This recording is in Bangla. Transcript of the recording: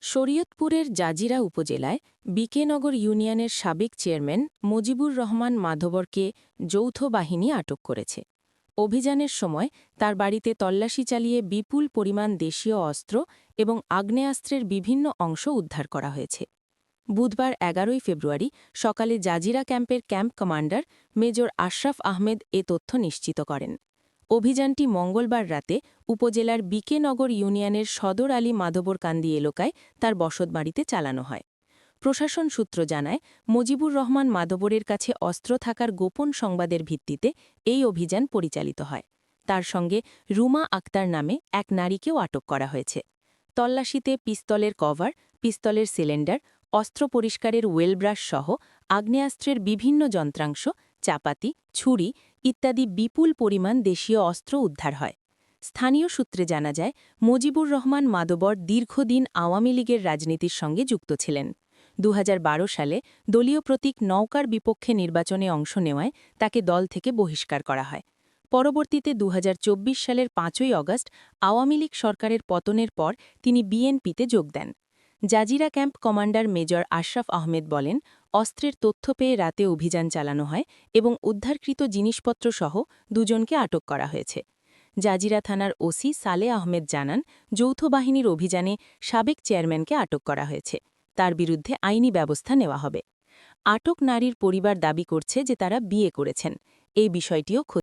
শরীয়তপুরের জাজিরা উপজেলায় বিকেনগর ইউনিয়নের সাবেক চেয়ারম্যান মজিবুর রহমান মাধবরকে যৌথ বাহিনী আটক করেছে। অভিযানের সময় তার বাড়িতে তল্লাশি চালিয়ে বিপুল পরিমাণ দেশীয় অস্ত্র এবং আগ্নেয়াস্ত্রের বিভিন্ন অংশ উদ্ধার করা হয়েছে। বুধবার ১১ ফেব্রুয়ারি সকালে জাজিরা ক্যাম্পের camp commander major Ashraf Ahmed এ তথ্য নিশ্চিত করেন। অভিযানটি মঙ্গলবার রাতে উপজেলার বিকেনগর ইউনিয়নের সদর আলী মাধবরকান্দি এলাকায় তার বসতবাড়িতে চালানো হয়। প্রশাসন সূত্র জানায়, মজিবুর রহমান মাধবরের কাছে অস্ত্র থাকার গোপন সংবাদের ভিত্তিতে এই অভিযান পরিচালিত হয়। তার সঙ্গে রুমা আক্তার নামে এক নারীকেও আটক করা হয়েছে। তল্লাশিতে পিস্তলের কভার, পিস্তলের সিলিন্ডার, অস্ত্র পরিষ্কারের ওয়েলব্রাশ সহ আগ্নেয়াস্ত্রের বিভিন্ন যন্ত্রাংশ, চাপাতি, ছুরি ইত্যাদি বিপুল পরিমাণ দেশীয় অস্ত্র উদ্ধার হয়। স্থানীয় সূত্রে জানা যায়, মজিবুর রহমান মাধবর দীর্ঘদিন আওয়ামী লীগের রাজনীতির সঙ্গে যুক্ত ছিলেন। ২০১২ সালে দলীয় প্রতীক নওকার বিপক্ষে নির্বাচনে অংশ নেওয়ায় তাকে দল থেকে বহিষ্কার করা হয়। পরবর্তীতে ২০২৪ সালের ৫ই অগস্ট আওয়ামী লীগ সরকারের পতনের পর তিনি বিএনপিতে যোগ দেন। Jajira camp commander major Ashraf Ahmed বলেন, অস্ত্রের তথ্য পেয়ে রাতে অভিযান চালানো হয় এবং উদ্ধারকৃত জিনিসপত্র সহ দুজনকে আটক করা হয়েছে। জাজিরা থানার ওসি সালে আহমেদ জানান, যৌথ বাহিনীর অভিযানে সাবেক চেয়ারম্যানকে আটক করা হয়েছে। তার বিরুদ্ধে আইনি ব্যবস্থা নেওয়া হবে। আটক নারীর পরিবার দাবি করছে যে তারা বিয়ে করেছেন। এই বিষয়টিও